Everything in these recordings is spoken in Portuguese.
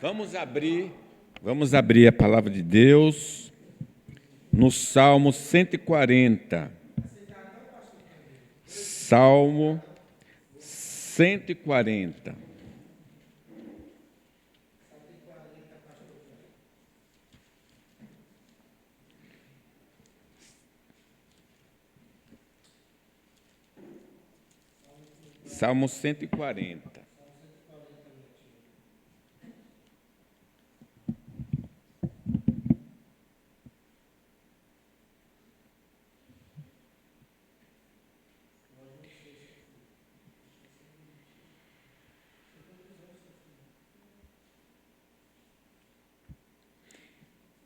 Vamos abrir a palavra de Deus no Salmo 140. Salmo 140. Salmo 140.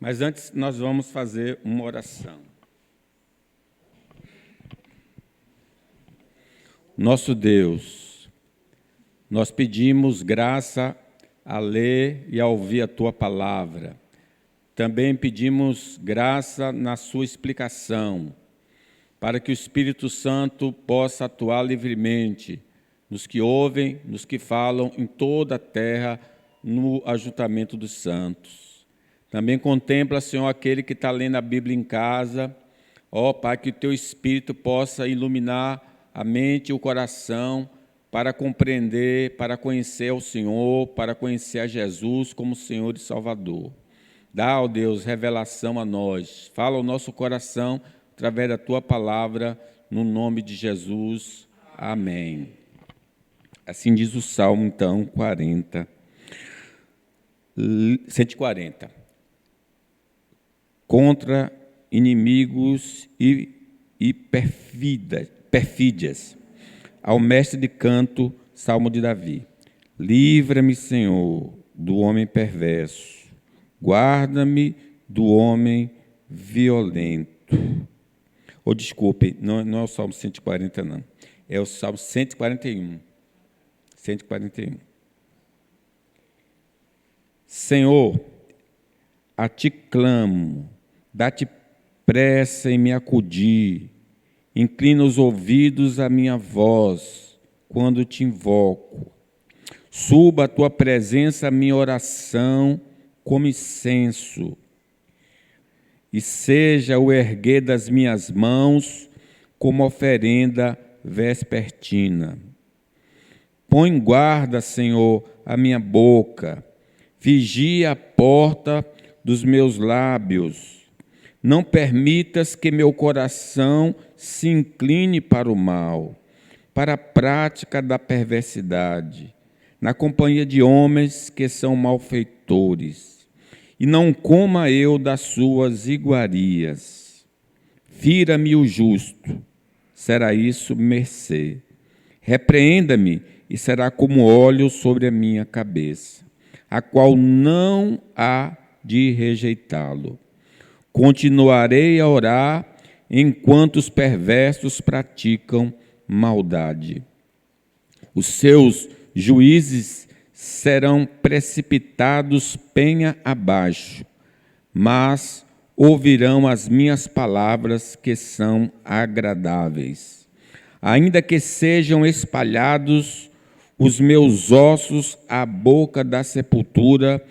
Mas antes nós vamos fazer uma oração. Nosso Deus, nós pedimos graça a ler e a ouvir a Tua palavra. Também pedimos graça na sua explicação, para que o Espírito Santo possa atuar livremente nos que ouvem, nos que falam em toda a terra, no ajuntamento dos santos. Também contempla, Senhor, aquele que está lendo a Bíblia em casa. Ó, Pai, que o Teu Espírito possa iluminar a mente e o coração para compreender, para conhecer o Senhor, para conhecer a Jesus como Senhor e Salvador. Dá, ó Deus, revelação a nós. Fala ao nosso coração através da Tua palavra, no nome de Jesus. Amém. Assim diz o Salmo, então, 140. Contra inimigos e perfídias. Ao mestre de canto, Salmo de Davi. Livra-me, Senhor, do homem perverso. Guarda-me do homem violento. Desculpe, não é o Salmo 140, não. É o Salmo 141. 141. Senhor, a Ti clamo, dá-te pressa em me acudir, inclina os ouvidos à minha voz, quando te invoco. Suba a Tua presença a minha oração como incenso, e seja o erguer das minhas mãos como oferenda vespertina. Põe guarda, Senhor, a minha boca, vigia a porta dos meus lábios. Não permitas que meu coração se incline para o mal, para a prática da perversidade, na companhia de homens que são malfeitores, e não coma eu das suas iguarias. Fira-me o justo, será isso mercê. Repreenda-me, e será como óleo sobre a minha cabeça, a qual não há de rejeitá-lo. Continuarei a orar enquanto os perversos praticam maldade. Os seus juízes serão precipitados penha abaixo, mas ouvirão as minhas palavras que são agradáveis. Ainda que sejam espalhados os meus ossos à boca da sepultura,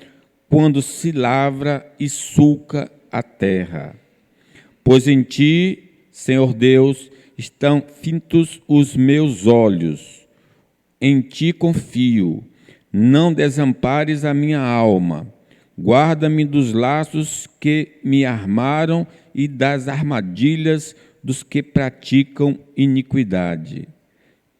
quando se lavra e sulca a terra. Pois em Ti, Senhor Deus, estão fintos os meus olhos. Em Ti confio. Não desampares a minha alma. Guarda-me dos laços que me armaram e das armadilhas dos que praticam iniquidade.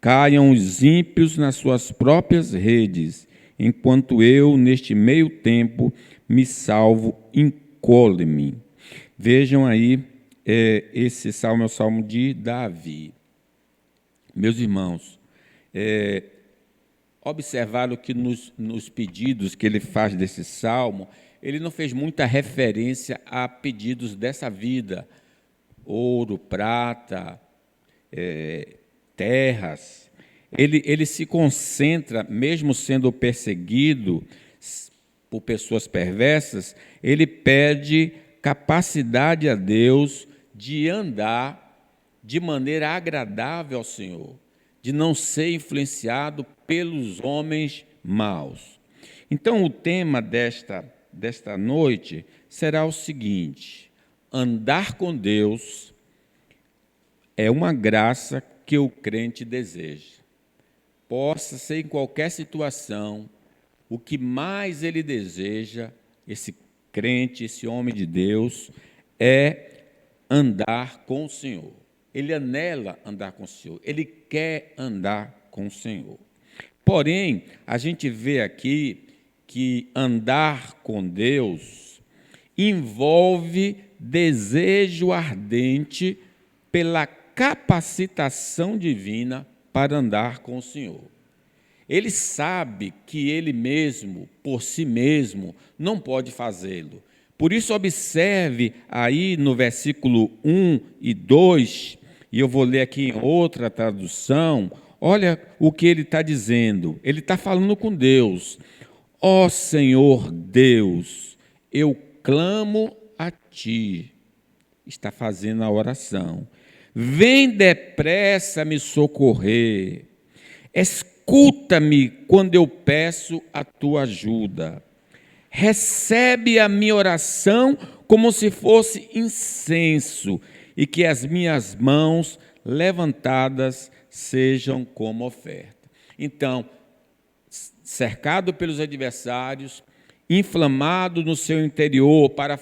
Caiam os ímpios nas suas próprias redes, enquanto eu, neste meio tempo, me salvo, encolhe-me. Vejam aí, esse salmo é o salmo de Davi. Meus irmãos, observaram que nos pedidos que ele faz desse salmo, ele não fez muita referência a pedidos dessa vida, ouro, prata, terras. Ele se concentra, mesmo sendo perseguido por pessoas perversas, ele pede capacidade a Deus de andar de maneira agradável ao Senhor, de não ser influenciado pelos homens maus. Então, o tema desta noite será o seguinte: andar com Deus é uma graça que o crente deseja. Possa ser em qualquer situação, o que mais ele deseja, esse crente, esse homem de Deus, é andar com o Senhor. Ele anela andar com o Senhor, ele quer andar com o Senhor. Porém, a gente vê aqui que andar com Deus envolve desejo ardente pela capacitação divina para andar com o Senhor. Ele sabe que ele mesmo, por si mesmo, não pode fazê-lo. Por isso, observe aí no versículo 1 e 2, e eu vou ler aqui em outra tradução, olha o que ele está dizendo. Ele está falando com Deus. Ó Senhor Deus, eu clamo a Ti. Está fazendo a oração. Vem depressa me socorrer. Escuta-me quando eu peço a Tua ajuda. Recebe a minha oração como se fosse incenso, e que as minhas mãos levantadas sejam como oferta. Então, cercado pelos adversários, inflamado no seu interior para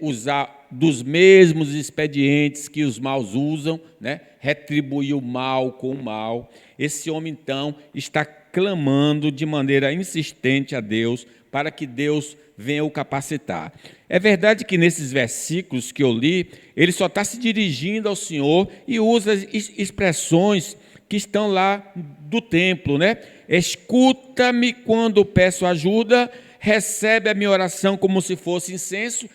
usar dos mesmos expedientes que os maus usam, né? Retribuir o mal com o mal, esse homem então está clamando de maneira insistente a Deus para que Deus venha o capacitar. É verdade que nesses versículos que eu li, ele só está se dirigindo ao Senhor e usa expressões que estão lá do templo, né? Escuta-me quando peço ajuda, recebe a minha oração como se fosse incenso.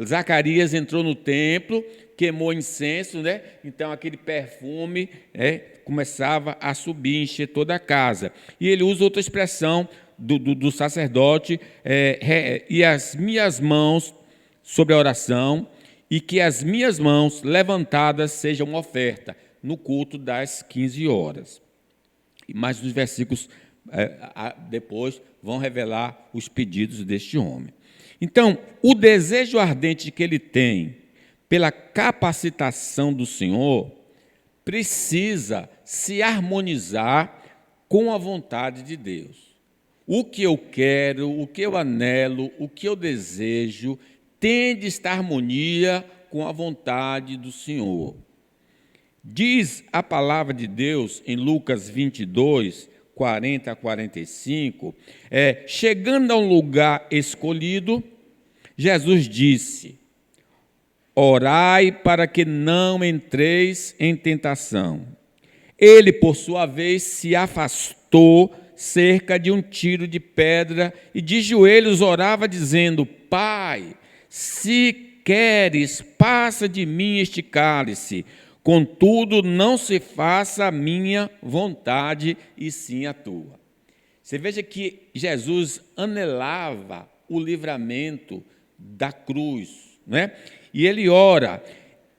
Zacarias entrou no templo, queimou incenso, né? Então aquele perfume começava a subir, encher toda a casa. E ele usa outra expressão do sacerdote, e as minhas mãos sobre a oração, e que as minhas mãos levantadas sejam uma oferta no culto das 15 horas. Mas os versículos depois vão revelar os pedidos deste homem. Então, o desejo ardente que ele tem pela capacitação do Senhor precisa se harmonizar com a vontade de Deus. O que eu quero, o que eu anelo, o que eu desejo, tem de estar em harmonia com a vontade do Senhor. Diz a palavra de Deus em Lucas 22, 40 a 45, chegando a um lugar escolhido, Jesus disse: orai para que não entreis em tentação. Ele, por sua vez, se afastou cerca de um tiro de pedra e de joelhos orava dizendo: Pai, se queres, passa de mim este cálice. Contudo, não se faça a minha vontade, e sim a tua. Você veja que Jesus anelava o livramento da cruz, né? E ele ora,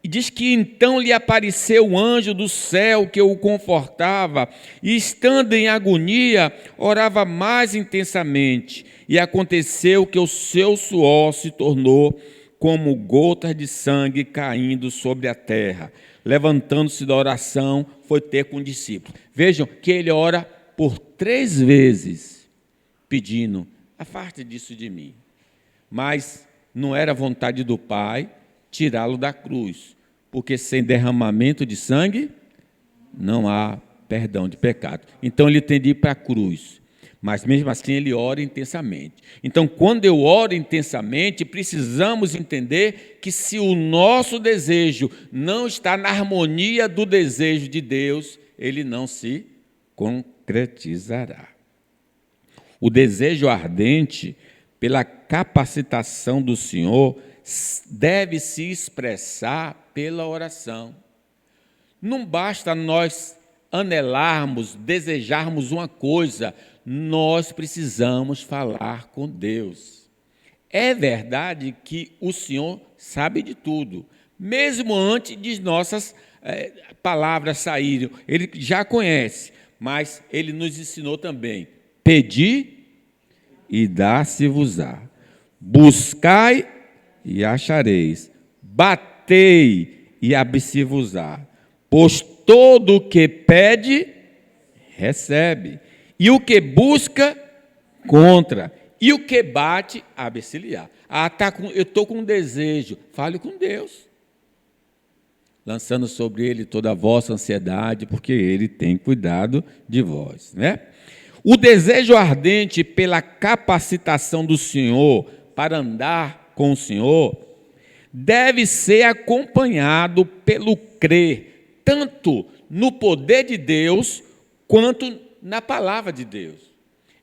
e diz que então lhe apareceu um anjo do céu que o confortava, e estando em agonia, orava mais intensamente, e aconteceu que o seu suor se tornou como gotas de sangue caindo sobre a terra. Levantando-se da oração, foi ter com o discípulo. Vejam que ele ora por 3 vezes, pedindo: afaste disso de mim. Mas não era vontade do Pai tirá-lo da cruz, porque sem derramamento de sangue não há perdão de pecado. Então ele tem de ir para a cruz, mas mesmo assim ele ora intensamente. Então, quando eu oro intensamente, precisamos entender que se o nosso desejo não está na harmonia do desejo de Deus, ele não se concretizará. O desejo ardente pela capacitação do Senhor deve se expressar pela oração. Não basta nós anelarmos, desejarmos uma coisa, nós precisamos falar com Deus. É verdade que o Senhor sabe de tudo, mesmo antes de nossas palavras saírem, Ele já conhece, mas Ele nos ensinou também: pedir e dá-se-vos-á. Buscai e achareis. Batei e abri-se-vos-á. Pois todo o que pede, recebe. E o que busca, encontra. E o que bate, abre-se-lhe-á. Eu estou com um desejo. Fale com Deus. Lançando sobre Ele toda a vossa ansiedade, porque Ele tem cuidado de vós, né? O desejo ardente pela capacitação do Senhor para andar com o Senhor deve ser acompanhado pelo crer, tanto no poder de Deus, quanto na palavra de Deus.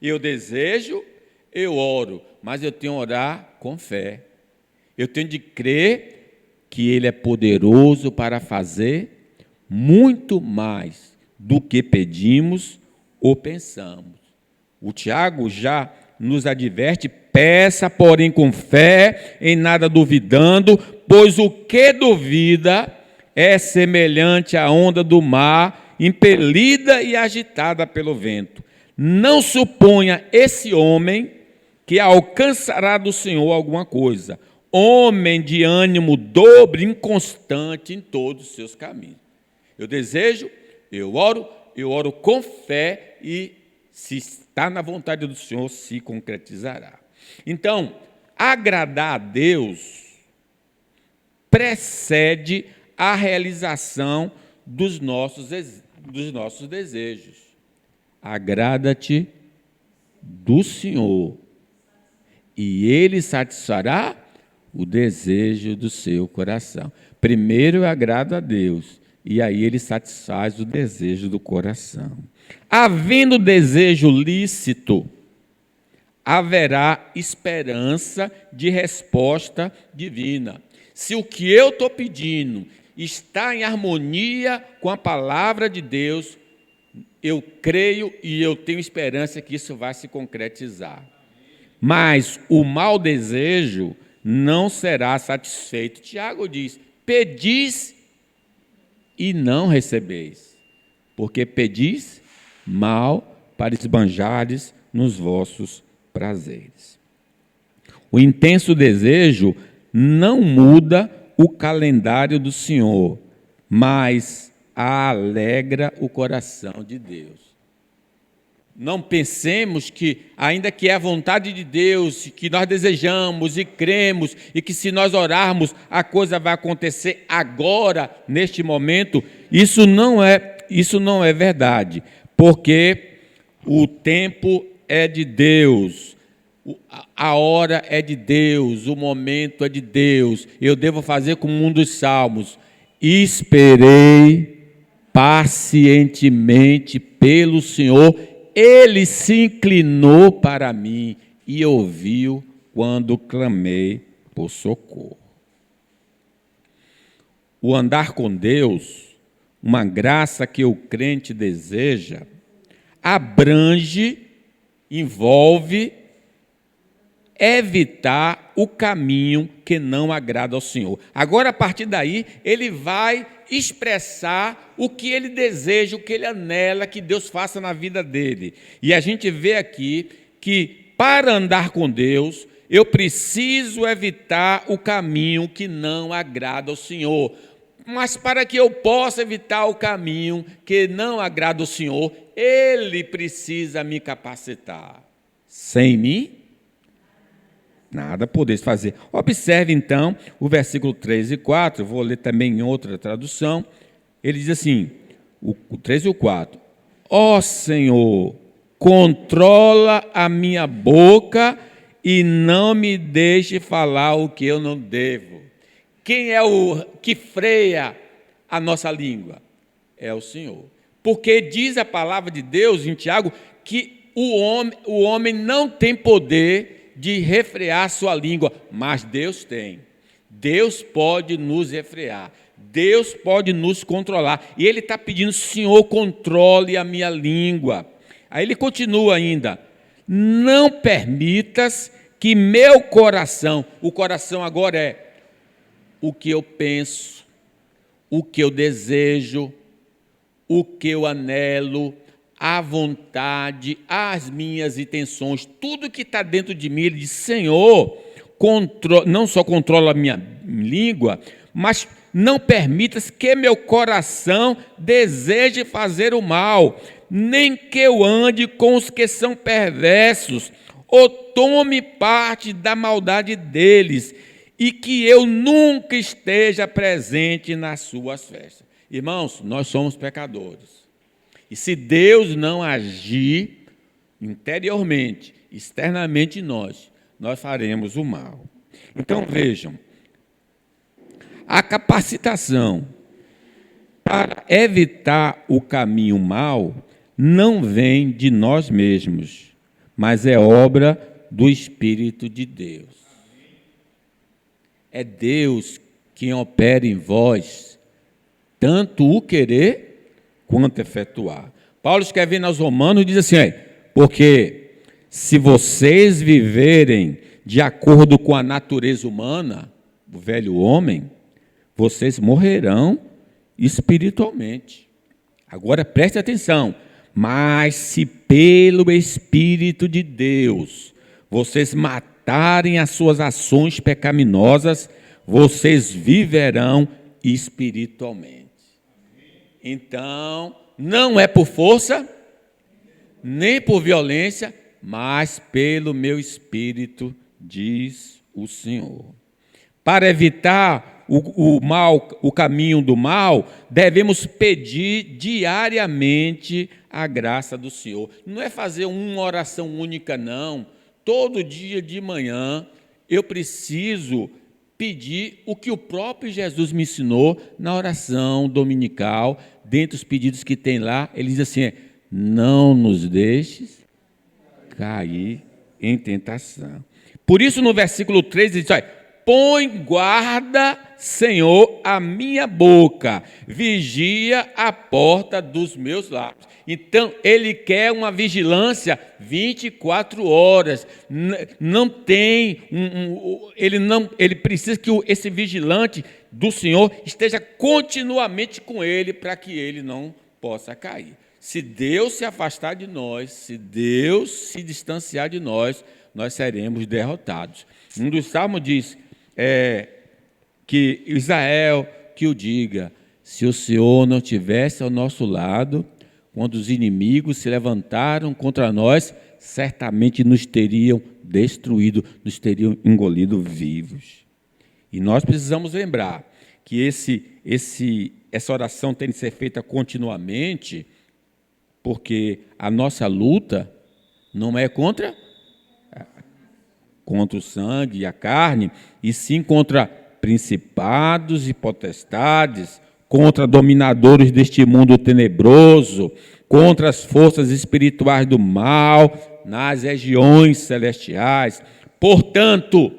Eu desejo, eu oro, mas eu tenho que orar com fé. Eu tenho de crer que Ele é poderoso para fazer muito mais do que pedimos ou pensamos. O Tiago já nos adverte: peça, porém, com fé, em nada duvidando, pois o que duvida é semelhante à onda do mar, impelida e agitada pelo vento. Não suponha esse homem que alcançará do Senhor alguma coisa. Homem de ânimo dobre, inconstante em todos os seus caminhos. Eu desejo, eu oro com fé e, se está na vontade do Senhor, se concretizará. Então, agradar a Deus precede a realização dos nossos desejos. Agrada-te do Senhor, e Ele satisfará o desejo do seu coração. Primeiro eu agrado a Deus, e aí Ele satisfaz o desejo do coração. Havendo desejo lícito, haverá esperança de resposta divina. Se o que eu estou pedindo está em harmonia com a palavra de Deus, eu creio e eu tenho esperança que isso vai se concretizar. Mas o mau desejo não será satisfeito. Tiago diz: pedis e não recebeis, porque pedis mal para esbanjares nos vossos prazeres. O intenso desejo não muda o calendário do Senhor, mas alegra o coração de Deus. Não pensemos que, ainda que é a vontade de Deus, que nós desejamos e cremos, e que se nós orarmos, a coisa vai acontecer agora, neste momento. Isso não é verdade, porque o tempo é de Deus, a hora é de Deus, o momento é de Deus. Eu devo fazer como um dos salmos: esperei pacientemente pelo Senhor, Ele se inclinou para mim e ouviu quando clamei por socorro. O andar com Deus, uma graça que o crente deseja, abrange, envolve evitar o caminho que não agrada ao Senhor. Agora, a partir daí, ele vai expressar o que ele deseja, o que ele anela que Deus faça na vida dele. E a gente vê aqui que, para andar com Deus, eu preciso evitar o caminho que não agrada ao Senhor. Mas para que eu possa evitar o caminho que não agrada ao Senhor, Ele precisa me capacitar. Sem mim, nada podeis fazer. Observe, então, o versículo 3 e 4, vou ler também em outra tradução. Ele diz assim, o 3 e o 4. Ó Senhor, controla a minha boca e não me deixe falar o que eu não devo. Quem é o que freia a nossa língua? É o Senhor. Porque diz a palavra de Deus em Tiago que o homem não tem poder de refrear sua língua, mas Deus tem. Deus pode nos refrear, Deus pode nos controlar. E Ele está pedindo: Senhor, controle a minha língua. Aí ele continua ainda: não permitas que meu coração, o coração agora é o que eu penso, o que eu desejo, o que eu anelo, a vontade, as minhas intenções, tudo que está dentro de mim. Ele diz: Senhor, não só controla a minha língua, mas não permitas que meu coração deseje fazer o mal, nem que eu ande com os que são perversos, ou tome parte da maldade deles, e que eu nunca esteja presente nas suas festas. Irmãos, nós somos pecadores. E se Deus não agir interiormente, externamente em nós, nós faremos o mal. Então vejam, a capacitação para evitar o caminho mau não vem de nós mesmos, mas é obra do Espírito de Deus. É Deus quem opera em vós, tanto o querer quanto efetuar. Paulo, escrevendo aos Romanos, diz assim: porque se vocês viverem de acordo com a natureza humana, o velho homem, vocês morrerão espiritualmente. Agora preste atenção: mas se pelo Espírito de Deus vocês matarem as suas ações pecaminosas, vocês viverão espiritualmente. Então, não é por força, nem por violência, mas pelo meu Espírito, diz o Senhor. Para evitar o mal, o caminho do mal, devemos pedir diariamente a graça do Senhor. Não é fazer uma oração única, não. Todo dia de manhã eu preciso pedir o que o próprio Jesus me ensinou na oração dominical. Dentre os pedidos que tem lá, ele diz assim: não nos deixes cair em tentação. Por isso, no versículo 3, ele diz: põe guarda, Senhor, a minha boca, vigia a porta dos meus lábios. Então, ele quer uma vigilância 24 horas. Não tem, ele precisa que esse vigilante do Senhor esteja continuamente com ele, para que ele não possa cair. Se Deus se afastar de nós, se Deus se distanciar de nós, nós seremos derrotados. Um dos salmos diz que Israel que o diga: se o Senhor não estivesse ao nosso lado, quando os inimigos se levantaram contra nós, certamente nos teriam destruído, nos teriam engolido vivos. E nós precisamos lembrar que essa oração tem de ser feita continuamente, porque a nossa luta não é contra o sangue e a carne, e sim contra principados e potestades, contra dominadores deste mundo tenebroso, contra as forças espirituais do mal nas regiões celestiais. Portanto,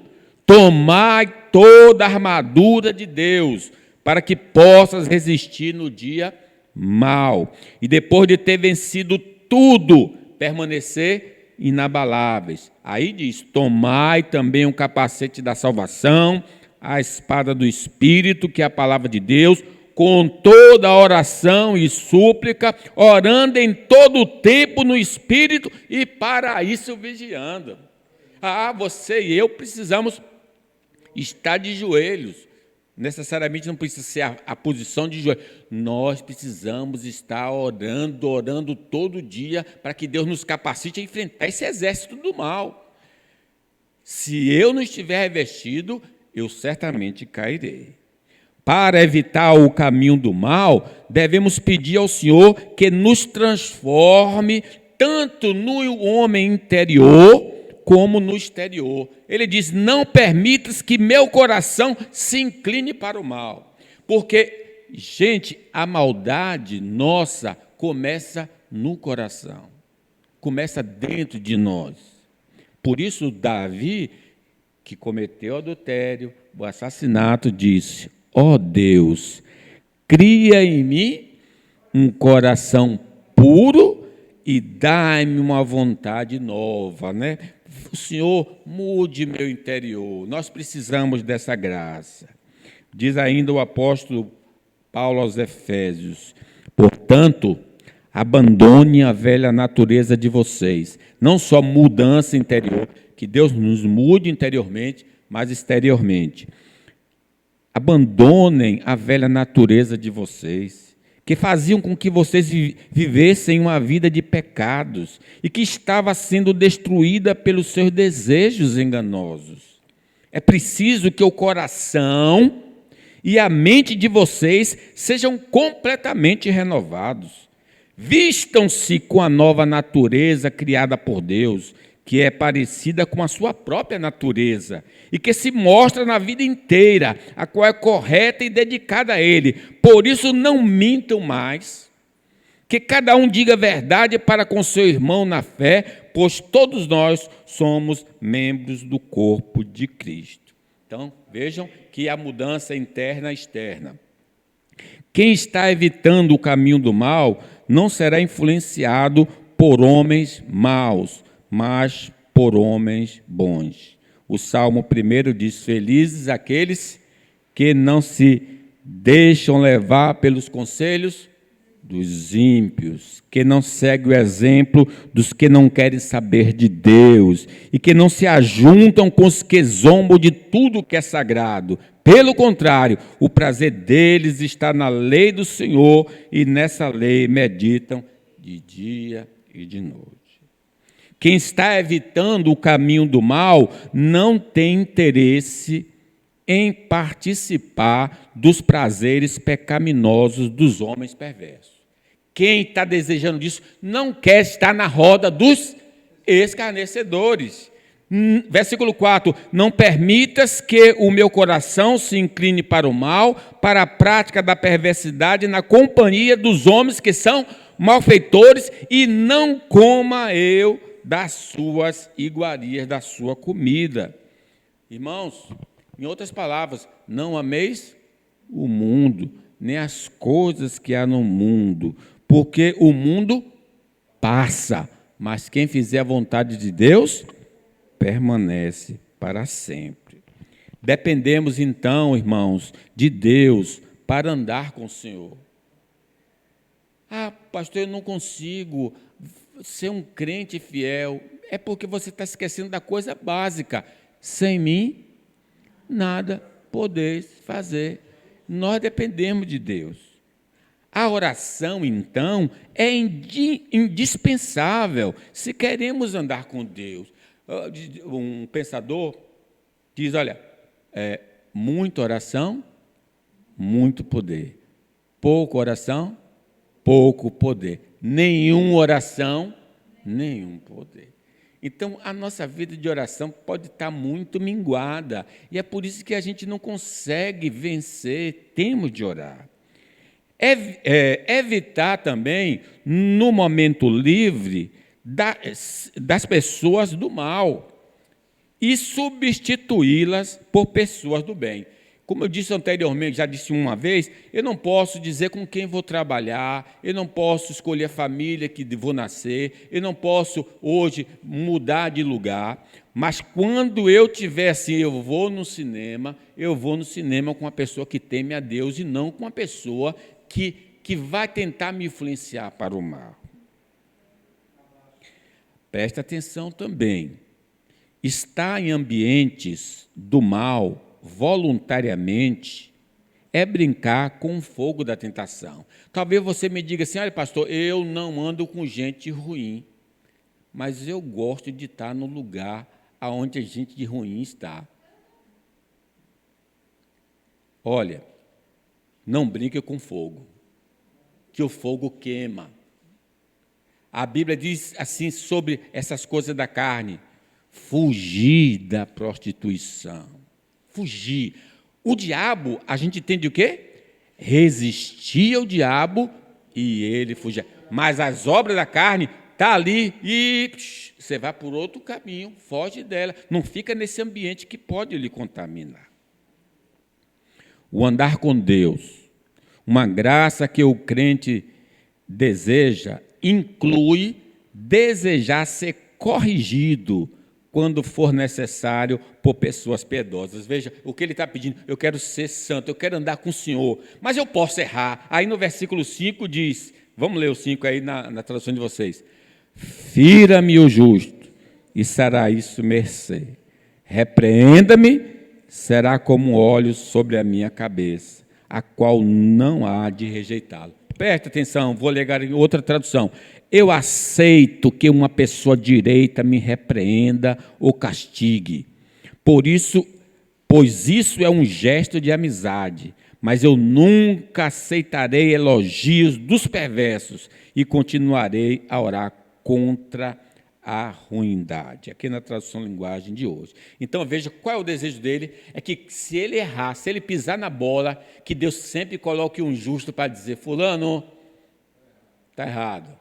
tomai toda a armadura de Deus, para que possas resistir no dia mau, e depois de ter vencido tudo, permanecer inabaláveis. Aí diz: tomai também o capacete da salvação, a espada do Espírito, que é a palavra de Deus, com toda a oração e súplica, orando em todo o tempo no Espírito, e para isso vigiando. Você e eu precisamos estar de joelhos. Necessariamente não precisa ser a posição de joelho. Nós precisamos estar orando todo dia, para que Deus nos capacite a enfrentar esse exército do mal. Se eu não estiver revestido, eu certamente cairei. Para evitar o caminho do mal, devemos pedir ao Senhor que nos transforme tanto no homem interior como no exterior. Ele diz: não permitas que meu coração se incline para o mal. Porque, gente, a maldade nossa começa no coração, começa dentro de nós. Por isso, Davi, que cometeu adultério, o assassinato, disse: ó Deus, cria em mim um coração puro e dá-me uma vontade nova, né? O Senhor mude meu interior. Nós precisamos dessa graça. Diz ainda o apóstolo Paulo aos Efésios: portanto, Abandone a velha natureza de vocês. Não só mudança interior, que Deus nos mude interiormente, mas exteriormente. Abandonem a velha natureza de vocês, que faziam com que vocês vivessem uma vida de pecados e que estava sendo destruída pelos seus desejos enganosos. É preciso que o coração e a mente de vocês sejam completamente renovados. Vistam-se com a nova natureza criada por Deus, que é parecida com a sua própria natureza e que se mostra na vida inteira, a qual é correta e dedicada a Ele. Por isso não mintam mais, que cada um diga a verdade para com seu irmão na fé, pois todos nós somos membros do corpo de Cristo. Então, vejam que a mudança interna e externa. Quem está evitando o caminho do mal não será influenciado por homens maus, mas por homens bons. O Salmo 1 diz: felizes aqueles que não se deixam levar pelos conselhos dos ímpios, que não seguem o exemplo dos que não querem saber de Deus e que não se ajuntam com os que zombam de tudo que é sagrado. Pelo contrário, o prazer deles está na lei do Senhor e nessa lei meditam de dia e de noite. Quem está evitando o caminho do mal não tem interesse em participar dos prazeres pecaminosos dos homens perversos. Quem está desejando disso não quer estar na roda dos escarnecedores. Versículo 4, não permitas que o meu coração se incline para o mal, para a prática da perversidade na companhia dos homens que são malfeitores, e não coma eu das suas iguarias, da sua comida. Irmãos, em outras palavras, não ameis o mundo, nem as coisas que há no mundo, porque o mundo passa, mas quem fizer a vontade de Deus permanece para sempre. Dependemos então, irmãos, de Deus para andar com o Senhor. Ah, pastor, eu não consigo ser um crente fiel. É porque você está esquecendo da coisa básica. Sem mim, nada podeis fazer. Nós dependemos de Deus. A oração, então, é indispensável se queremos andar com Deus. Um pensador diz, olha, muita oração, muito poder. Pouca oração, pouco poder. Nenhuma oração, nenhum poder. Então, a nossa vida de oração pode estar muito minguada. E é por isso que a gente não consegue vencer, temos de orar. Evitar também, no momento livre, das pessoas do mal e substituí-las por pessoas do bem. Como eu disse anteriormente, já disse uma vez, eu não posso dizer com quem vou trabalhar, eu não posso escolher a família que vou nascer, eu não posso hoje mudar de lugar, mas quando eu tiver assim, eu vou no cinema com uma pessoa que teme a Deus e não com uma pessoa que vai tentar me influenciar para o mal. Presta atenção também. Estar em ambientes do mal voluntariamente é brincar com o fogo da tentação. Talvez você me diga assim, olha, pastor, eu não ando com gente ruim, mas eu gosto de estar no lugar onde a gente de ruim está. Olha, não brinque com fogo, que o fogo queima. A Bíblia diz assim sobre essas coisas da carne: fugir da prostituição. Fugir. O diabo, a gente entende o quê? Resistir ao diabo e ele fugia. Mas as obras da carne está ali e você vai por outro caminho, foge dela. Não fica nesse ambiente que pode lhe contaminar. O andar com Deus, uma graça que o crente deseja, inclui desejar ser corrigido quando for necessário por pessoas piedosas. Veja, o que ele está pedindo: eu quero ser santo, eu quero andar com o Senhor, mas eu posso errar. Aí no versículo 5 diz: Vamos ler o 5 aí na tradução de vocês. Fira-me o justo, e será isso mercê. Repreenda-me, será como óleo sobre a minha cabeça, a qual não há de rejeitá-lo. Preste atenção, vou ler em outra tradução. Eu aceito que uma pessoa direita me repreenda ou castigue. Pois isso é um gesto de amizade. Mas eu nunca aceitarei elogios dos perversos e continuarei a orar contra a ruindade. Aqui na tradução linguagem de hoje. Então veja qual é o desejo dele, é que se ele errar, se ele pisar na bola, que Deus sempre coloque um justo para dizer, fulano, está errado.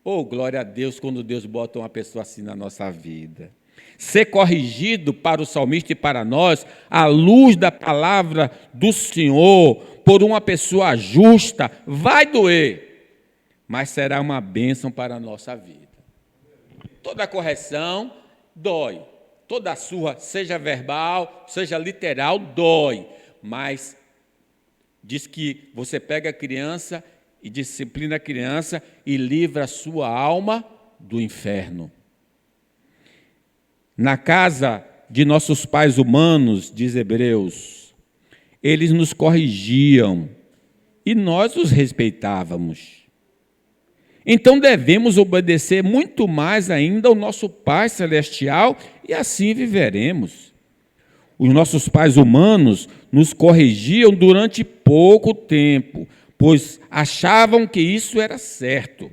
Oh, glória a Deus quando Deus bota uma pessoa assim na nossa vida. Ser corrigido para o salmista e para nós, à luz da palavra do Senhor, por uma pessoa justa, vai doer, mas será uma bênção para a nossa vida. Toda correção dói, toda surra, seja verbal, seja literal, dói, mas diz que você pega a criança e disciplina a criança e livra a sua alma do inferno. Na casa de nossos pais humanos, diz Hebreus, eles nos corrigiam e nós os respeitávamos. Então devemos obedecer muito mais ainda ao nosso Pai Celestial e assim viveremos. Os nossos pais humanos nos corrigiam durante pouco tempo, pois achavam que isso era certo.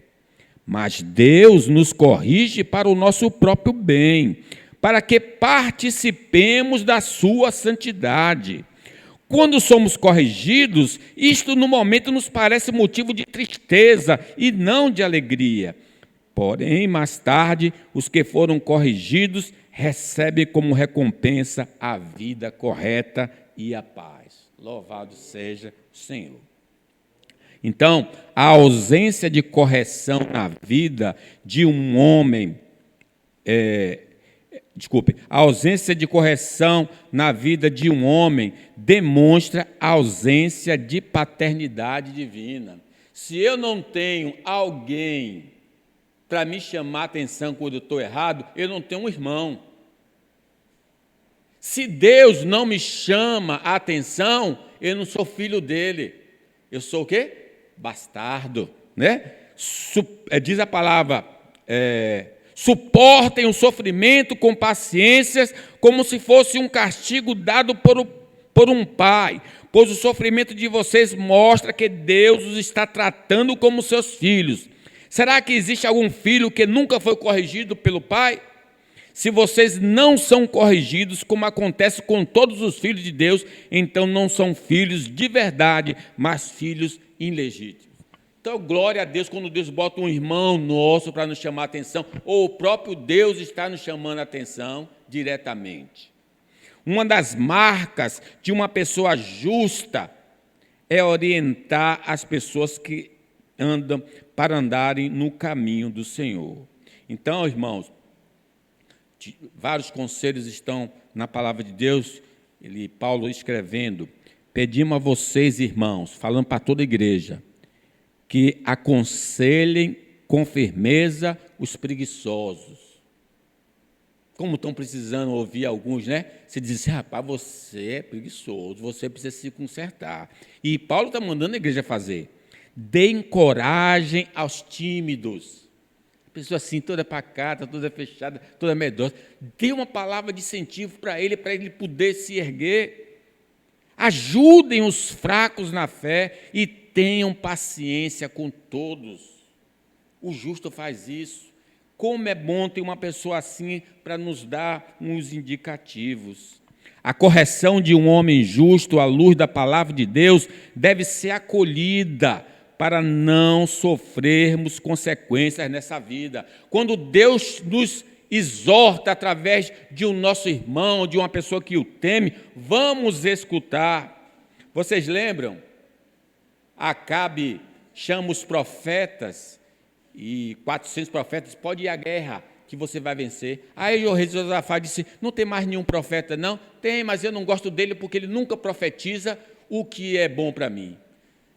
Mas Deus nos corrige para o nosso próprio bem, para que participemos da sua santidade. Quando somos corrigidos, isto no momento nos parece motivo de tristeza e não de alegria. Porém, mais tarde, os que foram corrigidos recebem como recompensa a vida correta e a paz. Louvado seja o Senhor. Então, a ausência de correção na vida de um homem, a ausência de correção na vida de um homem demonstra a ausência de paternidade divina. Se eu não tenho alguém para me chamar a atenção quando eu estou errado, eu não tenho um irmão. Se Deus não me chama a atenção, eu não sou filho dele. Eu sou o quê? Bastardo, né? Diz a palavra, suportem o sofrimento com paciência, como se fosse um castigo dado por um pai, pois o sofrimento de vocês mostra que Deus os está tratando como seus filhos. Será que existe algum filho que nunca foi corrigido pelo pai? Se vocês não são corrigidos, como acontece com todos os filhos de Deus, então não são filhos de verdade, mas filhos ilegítimos. Então, glória a Deus quando Deus bota um irmão nosso para nos chamar a atenção, ou o próprio Deus está nos chamando a atenção diretamente. Uma das marcas de uma pessoa justa é orientar as pessoas que andam para andarem no caminho do Senhor. Então, irmãos, vários conselhos estão na palavra de Deus, Paulo escrevendo, pedimos a vocês, irmãos, falando para toda a igreja, que aconselhem com firmeza os preguiçosos. Como estão precisando ouvir alguns, né? Você diz assim, rapaz, você é preguiçoso, você precisa se consertar. E Paulo está mandando a igreja fazer. Deem coragem aos tímidos. Pessoa assim, toda pacata, toda fechada, toda medrosa. Dê uma palavra de incentivo para ele poder se erguer. Ajudem os fracos na fé e tenham paciência com todos. O justo faz isso. Como é bom ter uma pessoa assim para nos dar uns indicativos. A correção de um homem justo à luz da palavra de Deus deve ser acolhida para não sofrermos consequências nessa vida. Quando Deus nos exorta através de um nosso irmão, de uma pessoa que o teme, vamos escutar. Vocês lembram? Acabe chama os profetas, e 400 profetas, pode ir à guerra, que você vai vencer. Aí o rei Josafá disse, não tem mais nenhum profeta, não? Tem, mas eu não gosto dele porque ele nunca profetiza o que é bom para mim.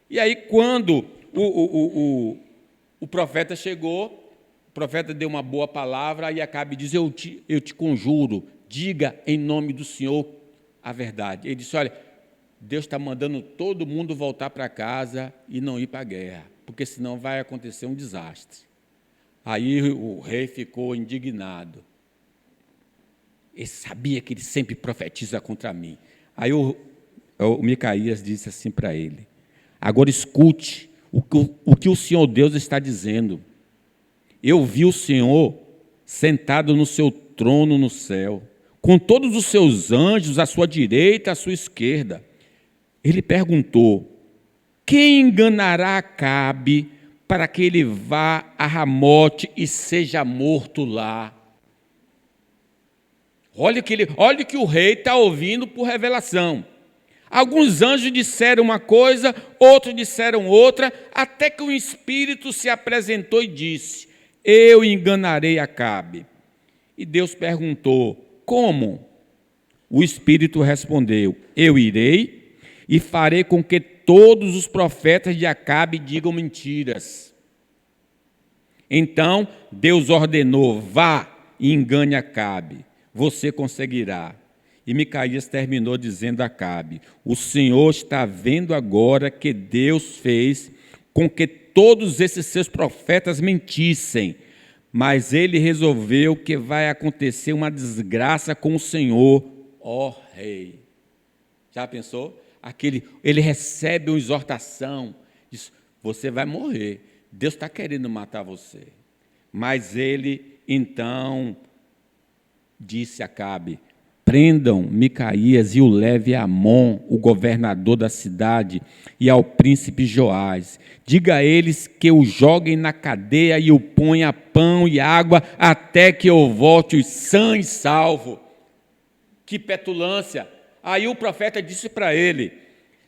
E aí, quando O profeta chegou, o profeta deu uma boa palavra, e Acabe diz, eu te conjuro, diga em nome do Senhor a verdade. Ele disse, olha, Deus está mandando todo mundo voltar para casa e não ir para a guerra, porque senão vai acontecer um desastre. Aí o rei ficou indignado. Ele sabia que ele sempre profetiza contra mim. Aí o Micaías disse assim para ele, agora escute o que o Senhor Deus está dizendo. Eu vi o Senhor sentado no seu trono no céu, com todos os seus anjos à sua direita e à sua esquerda. Ele perguntou, quem enganará Acabe para que ele vá a Ramote e seja morto lá? Olha o que o rei está ouvindo por revelação. Alguns anjos disseram uma coisa, outros disseram outra, até que um espírito se apresentou e disse, eu enganarei Acabe. E Deus perguntou, como? O espírito respondeu, eu irei e farei com que todos os profetas de Acabe digam mentiras. Então Deus ordenou, vá e engane Acabe, você conseguirá. E Micaías terminou dizendo a Acabe, o Senhor está vendo agora que Deus fez com que todos esses seus profetas mentissem, mas ele resolveu que vai acontecer uma desgraça com o Senhor, ó rei. Já pensou? Ele recebe uma exortação, diz, você vai morrer, Deus está querendo matar você. Mas ele, então, disse a Acabe, prendam Micaías e o leve a Amon, o governador da cidade, e ao príncipe Joás. Diga a eles que o joguem na cadeia e o ponha pão e água até que eu volte sã e salvo. Que petulância! Aí o profeta disse para ele,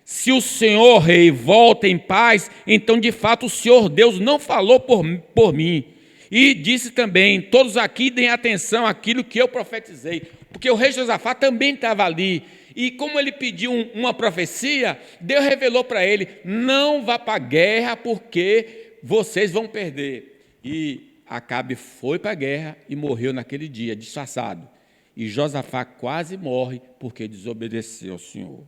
se o Senhor rei volta em paz, então de fato o Senhor Deus não falou por mim. E disse também, todos aqui deem atenção àquilo que eu profetizei, porque o rei Josafá também estava ali, e como ele pediu uma profecia, Deus revelou para ele, não vá para a guerra, porque vocês vão perder. E Acabe foi para a guerra e morreu naquele dia, disfarçado. E Josafá quase morre, porque desobedeceu ao Senhor.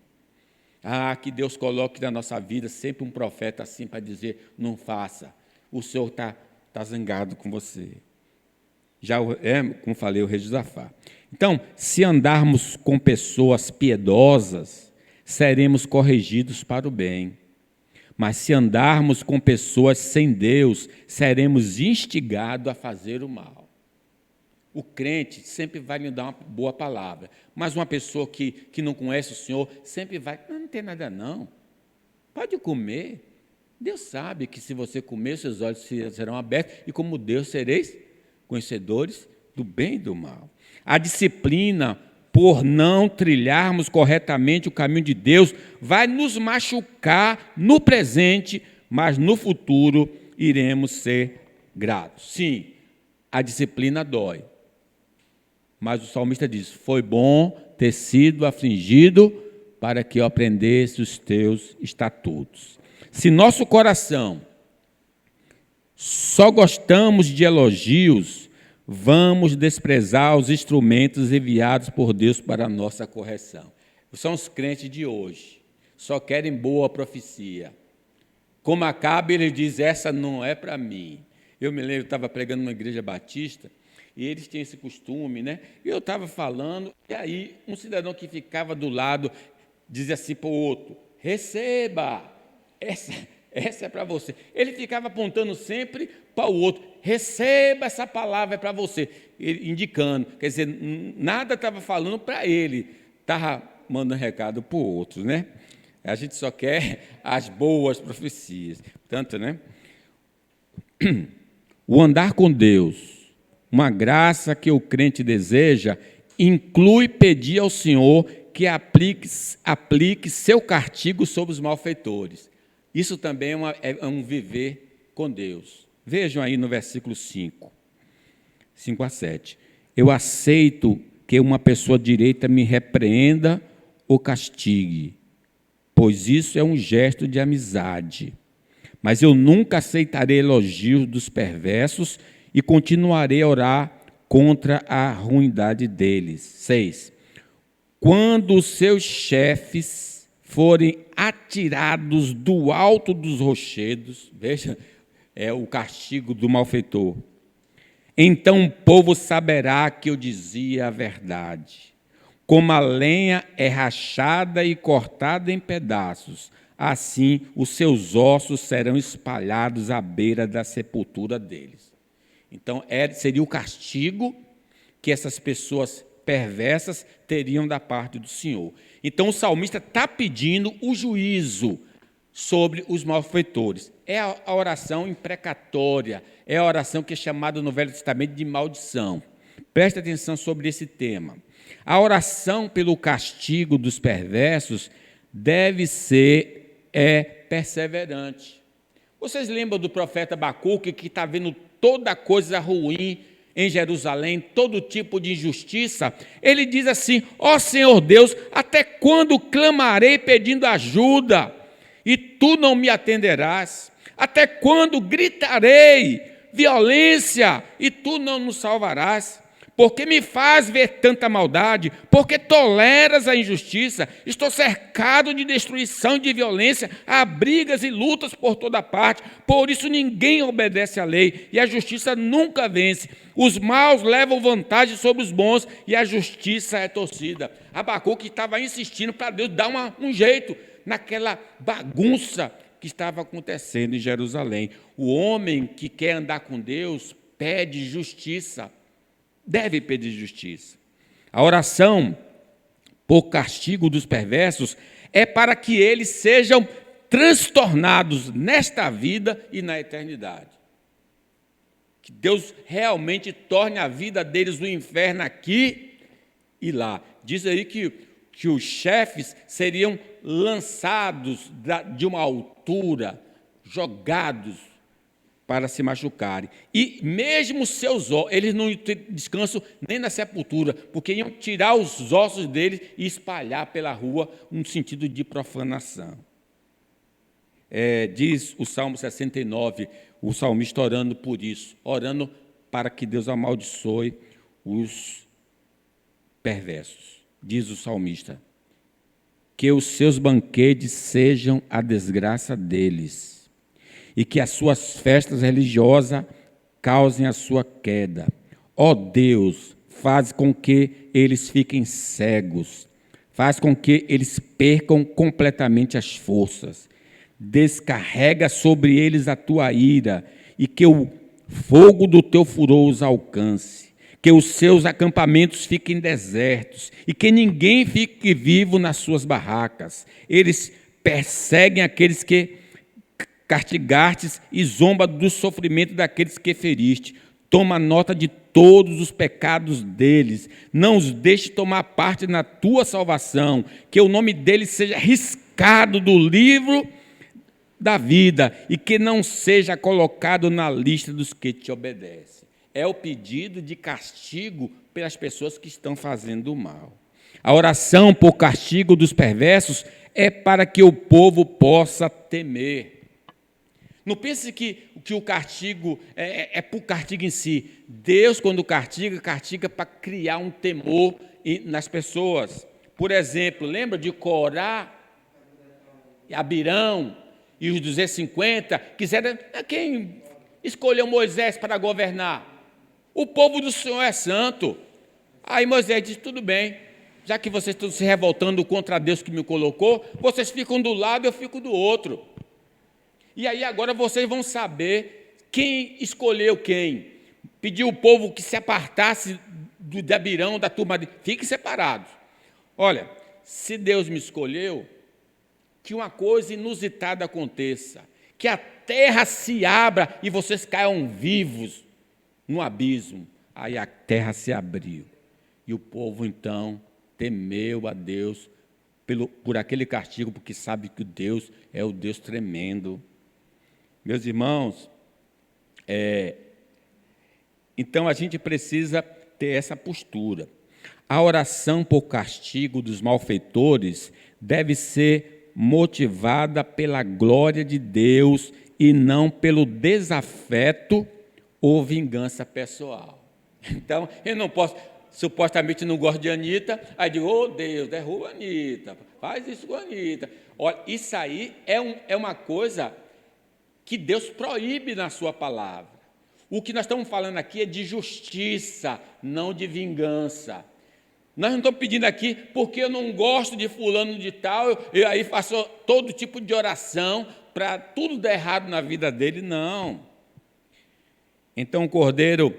Que Deus coloque na nossa vida sempre um profeta assim, para dizer, não faça, o Senhor está zangado com você. Já como falei, o rei Josafá. Então, se andarmos com pessoas piedosas, seremos corrigidos para o bem. Mas se andarmos com pessoas sem Deus, seremos instigados a fazer o mal. O crente sempre vai lhe dar uma boa palavra, mas uma pessoa que não conhece o Senhor, sempre vai, não tem nada não, pode comer. Deus sabe que se você comer, seus olhos serão abertos, e como Deus sereis conhecedores do bem e do mal. A disciplina, por não trilharmos corretamente o caminho de Deus, vai nos machucar no presente, mas no futuro iremos ser gratos. Sim, a disciplina dói. Mas o salmista diz, foi bom ter sido afligido para que eu aprendesse os teus estatutos. Se nosso coração só gostamos de elogios, vamos desprezar os instrumentos enviados por Deus para a nossa correção. São os crentes de hoje, só querem boa profecia. Como Acabe, ele diz, essa não é para mim. Eu me lembro, eu estava pregando numa igreja batista, e eles tinham esse costume, né? E eu estava falando, e aí um cidadão que ficava do lado dizia assim para o outro, receba, essa é para você. Ele ficava apontando sempre para o outro, receba essa palavra, é para você, ele indicando, quer dizer, nada estava falando para ele, estava mandando recado para o outro, né? A gente só quer as boas profecias, tanto, né? O andar com Deus, uma graça que o crente deseja, inclui pedir ao Senhor que aplique seu castigo sobre os malfeitores. Isso também é um viver com Deus. Vejam aí no versículo 5 a 7. Eu aceito que uma pessoa direita me repreenda ou castigue, pois isso é um gesto de amizade. Mas eu nunca aceitarei elogios dos perversos e continuarei a orar contra a ruindade deles. 6. Quando os seus chefes forem atirados do alto dos rochedos, veja, é o castigo do malfeitor, então o povo saberá que eu dizia a verdade. Como a lenha é rachada e cortada em pedaços, assim os seus ossos serão espalhados à beira da sepultura deles. Então, seria o castigo que essas pessoas perversas teriam da parte do Senhor. Então, o salmista está pedindo o juízo sobre os malfeitores. É a oração imprecatória, é a oração que é chamada no Velho Testamento de maldição. Preste atenção sobre esse tema. A oração pelo castigo dos perversos deve ser perseverante. Vocês lembram do profeta Abacuque, que está vendo toda coisa ruim em Jerusalém, todo tipo de injustiça? Ele diz assim: ó Senhor Deus, até quando clamarei pedindo ajuda, e tu não me atenderás? Até quando gritarei violência, e tu não nos salvarás? Porque me faz ver tanta maldade? Porque toleras a injustiça? Estou cercado de destruição e de violência, há brigas e lutas por toda parte. Por isso ninguém obedece à lei, e a justiça nunca vence. Os maus levam vantagem sobre os bons, e a justiça é torcida. Abacuque estava insistindo para Deus dar um jeito naquela bagunça que estava acontecendo em Jerusalém. O homem que quer andar com Deus pede justiça. Deve pedir justiça. A oração por castigo dos perversos é para que eles sejam transtornados nesta vida e na eternidade. Que Deus realmente torne a vida deles um inferno aqui e lá. Diz aí que os chefes seriam lançados de uma altura, jogados para se machucarem. E mesmo seus ossos, eles não iam ter descanso nem na sepultura, porque iam tirar os ossos deles e espalhar pela rua um sentido de profanação. Diz o Salmo 69, o salmista orando por isso, orando para que Deus amaldiçoe os perversos. Diz o salmista: que os seus banquetes sejam a desgraça deles, e que as suas festas religiosas causem a sua queda. Ó Deus, faz com que eles fiquem cegos, faz com que eles percam completamente as forças. Descarrega sobre eles a tua ira, e que o fogo do teu furor os alcance. Que os seus acampamentos fiquem desertos, e que ninguém fique vivo nas suas barracas. Eles perseguem aqueles que castigastes e zomba do sofrimento daqueles que feriste. Toma nota de todos os pecados deles. Não os deixe tomar parte na tua salvação. Que o nome deles seja riscado do livro da vida e que não seja colocado na lista dos que te obedecem. É o pedido de castigo pelas pessoas que estão fazendo o mal. A oração por castigo dos perversos é para que o povo possa temer. Não pense que o castigo é por castigo em si. Deus, quando castiga para criar um temor nas pessoas. Por exemplo, lembra de Corá, Abirão e os 250? Quem escolheu Moisés para governar? O povo do Senhor é santo. Aí Moisés disse: tudo bem, já que vocês estão se revoltando contra Deus que me colocou, vocês ficam do lado, eu fico do outro. E aí agora vocês vão saber quem escolheu quem. Pediu o povo que se apartasse de Abirão, da turma dele. Fiquem separados. Olha, se Deus me escolheu, que uma coisa inusitada aconteça. Que a terra se abra e vocês caiam vivos no abismo. Aí a terra se abriu. E o povo, então, temeu a Deus por aquele castigo, porque sabe que Deus é o Deus tremendo. Meus irmãos, então a gente precisa ter essa postura. A oração por castigo dos malfeitores deve ser motivada pela glória de Deus e não pelo desafeto ou vingança pessoal. Então, eu não posso, supostamente não gosto de Anitta, aí digo, oh Deus, derruba a Anitta, faz isso com a Anitta. Olha, isso aí é uma coisa que Deus proíbe na sua palavra. O que nós estamos falando aqui é de justiça, não de vingança. Nós não estamos pedindo aqui porque eu não gosto de fulano de tal, eu aí faço todo tipo de oração para tudo dar errado na vida dele, não. Então o cordeiro,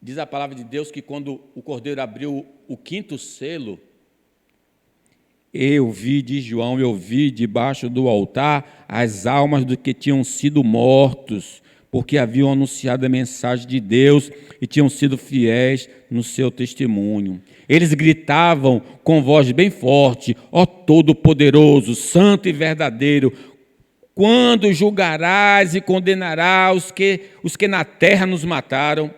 diz a palavra de Deus que quando o cordeiro abriu o quinto selo, eu vi, diz João, eu vi debaixo do altar as almas dos que tinham sido mortos, porque haviam anunciado a mensagem de Deus e tinham sido fiéis no seu testemunho. Eles gritavam com voz bem forte, ó Todo-Poderoso, Santo e Verdadeiro, quando julgarás e condenarás os que na terra nos mataram?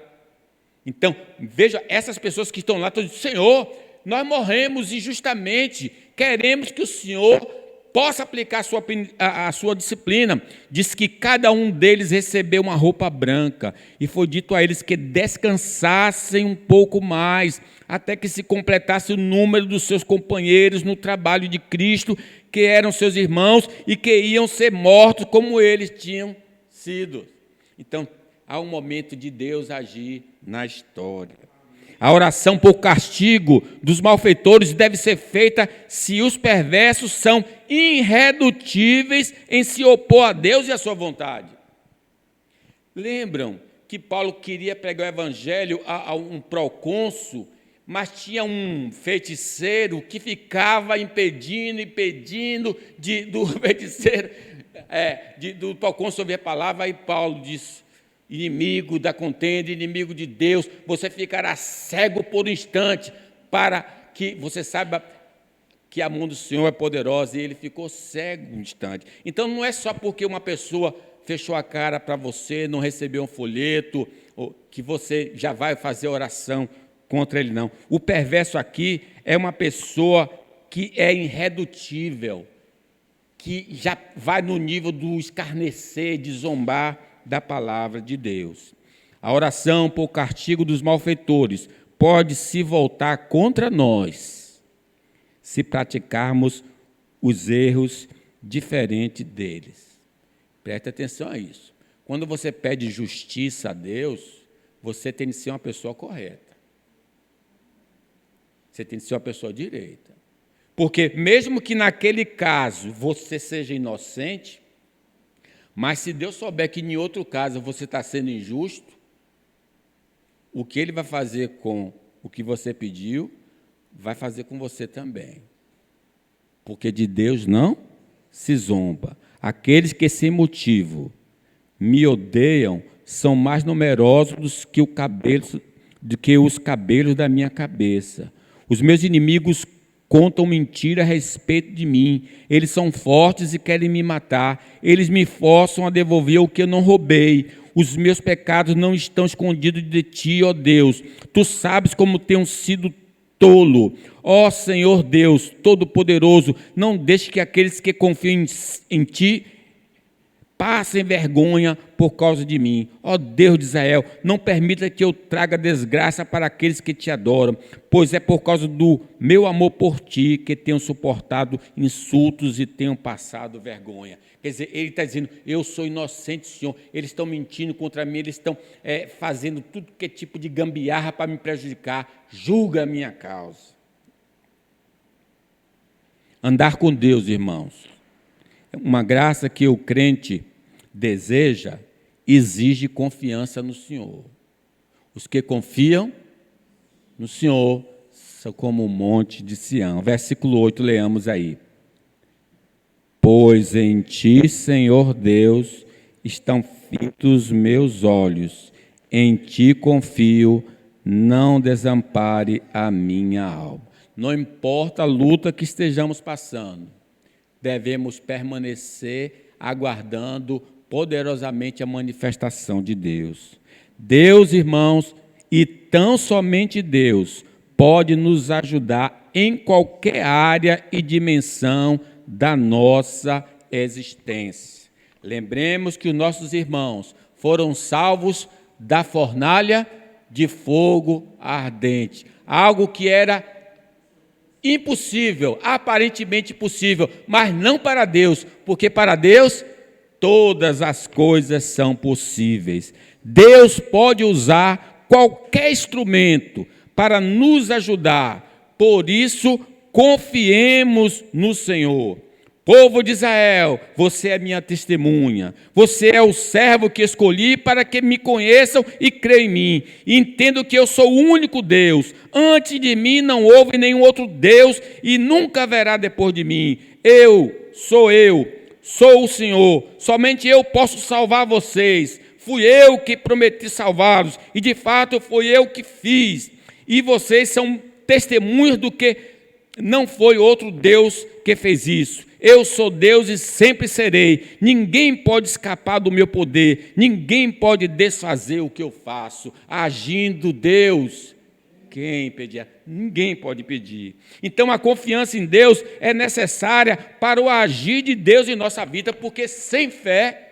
Então, veja, essas pessoas que estão lá, estão dizendo, Senhor, nós morremos injustamente, queremos que o Senhor possa aplicar a sua disciplina. Diz que cada um deles recebeu uma roupa branca, e foi dito a eles que descansassem um pouco mais, até que se completasse o número dos seus companheiros no trabalho de Cristo, que eram seus irmãos e que iam ser mortos como eles tinham sido. Então, há um momento de Deus agir na história. A oração por castigo dos malfeitores deve ser feita se os perversos são irredutíveis em se opor a Deus e à sua vontade. Lembram que Paulo queria pregar o evangelho a um procônsul, mas tinha um feiticeiro que ficava impedindo do feiticeiro, do procônsul ouvir a palavra, e Paulo disse, inimigo da contenda, inimigo de Deus, você ficará cego por um instante, para que você saiba que a mão do Senhor é poderosa, e ele ficou cego um instante. Então não é só porque uma pessoa fechou a cara para você, não recebeu um folheto, que você já vai fazer oração contra ele, não. O perverso aqui é uma pessoa que é irredutível, que já vai no nível do escarnecer, de zombar da palavra de Deus. A oração por castigo dos malfeitores pode se voltar contra nós, se praticarmos os erros diferentes deles. Preste atenção a isso. Quando você pede justiça a Deus, você tem de ser uma pessoa correta. Você tem de ser uma pessoa direita. Porque mesmo que naquele caso você seja inocente, mas se Deus souber que em outro caso você está sendo injusto, o que Ele vai fazer com o que você pediu, vai fazer com você também. Porque de Deus não se zomba. Aqueles que sem motivo me odeiam são mais numerosos do que os cabelos da minha cabeça. Os meus inimigos contam mentira a respeito de mim. Eles são fortes e querem me matar. Eles me forçam a devolver o que eu não roubei. Os meus pecados não estão escondidos de ti, ó Deus. Tu sabes como tenho sido tolo. Ó Senhor Deus Todo-Poderoso, não deixe que aqueles que confiam em ti passem vergonha por causa de mim. Ó Deus de Israel, não permita que eu traga desgraça para aqueles que te adoram, pois é por causa do meu amor por ti que tenho suportado insultos e tenho passado vergonha. Quer dizer, ele está dizendo, eu sou inocente, Senhor. Eles estão mentindo contra mim, eles estão fazendo tudo que é tipo de gambiarra para me prejudicar. Julga a minha causa. Andar com Deus, irmãos, uma graça que o crente deseja, exige confiança no Senhor. Os que confiam no Senhor são como o monte de Sião. Versículo 8, leamos aí. Pois em ti, Senhor Deus, estão fitos meus olhos. Em ti confio, não desampare a minha alma. Não importa a luta que estejamos passando, devemos permanecer aguardando poderosamente a manifestação de Deus. Deus, irmãos, e tão somente Deus, pode nos ajudar em qualquer área e dimensão da nossa existência. Lembremos que os nossos irmãos foram salvos da fornalha de fogo ardente. Algo que era impossível, aparentemente impossível, mas não para Deus, porque para Deus todas as coisas são possíveis. Deus pode usar qualquer instrumento para nos ajudar. Por isso, confiemos no Senhor. Povo de Israel, você é minha testemunha. Você é o servo que escolhi para que me conheçam e creiam em mim. Entendo que eu sou o único Deus. Antes de mim não houve nenhum outro Deus e nunca haverá depois de mim. Eu, sou o Senhor. Somente eu posso salvar vocês. Fui eu que prometi salvá-los e de fato foi eu que fiz. E vocês são testemunhas do que não foi outro Deus que fez isso. Eu sou Deus e sempre serei. Ninguém pode escapar do meu poder. Ninguém pode desfazer o que eu faço. Agindo Deus, quem pedir? Ninguém pode pedir. Então a confiança em Deus é necessária para o agir de Deus em nossa vida, porque sem fé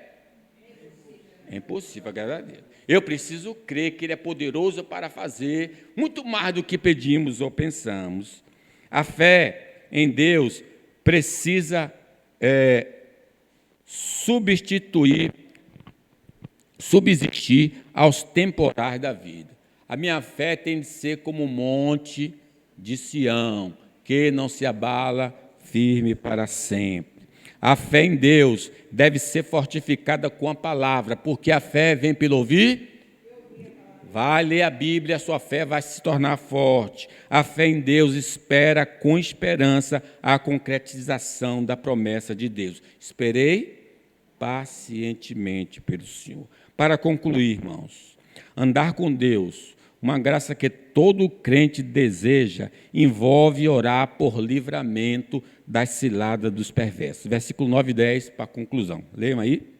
é impossível agradar a Deus. Eu preciso crer que Ele é poderoso para fazer muito mais do que pedimos ou pensamos. A fé em Deus precisa subsistir aos temporais da vida. A minha fé tem de ser como um monte de Sião, que não se abala, firme para sempre. A fé em Deus deve ser fortificada com a palavra, porque a fé vem pelo ouvir. Vai ler a Bíblia, a sua fé vai se tornar forte. A fé em Deus espera com esperança a concretização da promessa de Deus. Esperei pacientemente pelo Senhor. Para concluir, irmãos, andar com Deus, uma graça que todo crente deseja, envolve orar por livramento das ciladas dos perversos. Versículo 9 e 10 para a conclusão. Leiam aí.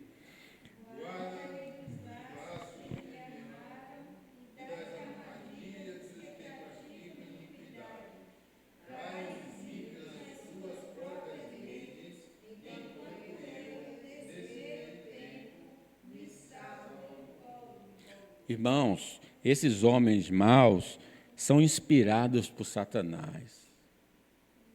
Irmãos, esses homens maus são inspirados por Satanás.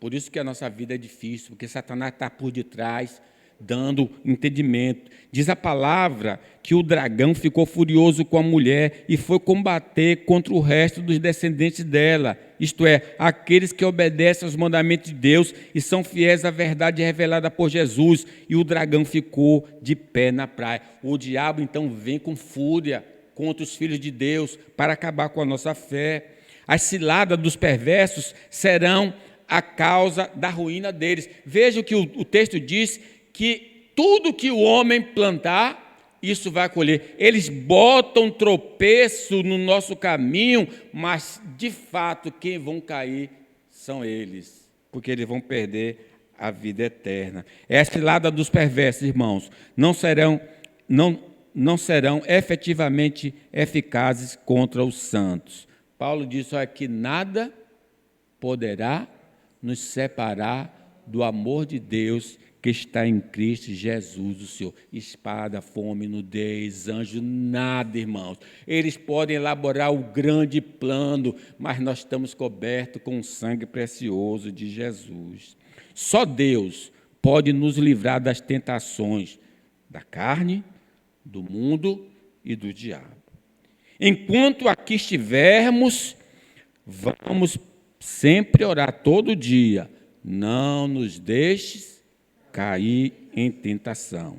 Por isso que a nossa vida é difícil, porque Satanás está por detrás, dando entendimento. Diz a palavra que o dragão ficou furioso com a mulher e foi combater contra o resto dos descendentes dela, isto é, aqueles que obedecem aos mandamentos de Deus e são fiéis à verdade revelada por Jesus, e o dragão ficou de pé na praia. O diabo, então, vem com fúria contra os filhos de Deus para acabar com a nossa fé. As ciladas dos perversos serão a causa da ruína deles. Veja que o texto diz que tudo que o homem plantar, isso vai colher. Eles botam tropeço no nosso caminho, mas de fato quem vão cair são eles, porque eles vão perder a vida eterna. É a cilada dos perversos, irmãos, não serão efetivamente eficazes contra os santos. Paulo diz que nada poderá nos separar do amor de Deus que está em Cristo Jesus, o Senhor. Espada, fome, nudez, anjo, nada, irmãos. Eles podem elaborar o grande plano, mas nós estamos cobertos com o sangue precioso de Jesus. Só Deus pode nos livrar das tentações da carne, do mundo e do diabo. Enquanto aqui estivermos, vamos sempre orar todo dia. Não nos deixes cair em tentação.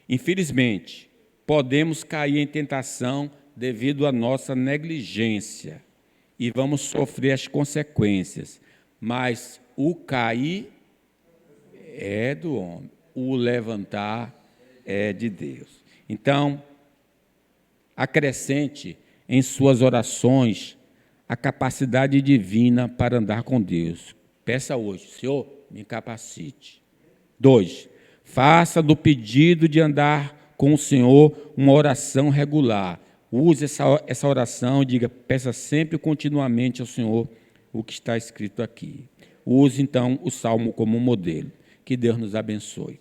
Infelizmente, podemos cair em tentação devido à nossa negligência e vamos sofrer as consequências. Mas o cair é do homem, o levantar é de Deus. Então, acrescente em suas orações a capacidade divina para andar com Deus. Peça hoje, Senhor, me capacite. 2, faça do pedido de andar com o Senhor uma oração regular. Use essa oração e diga, peça sempre continuamente ao Senhor o que está escrito aqui. Use, então, o Salmo como modelo. Que Deus nos abençoe.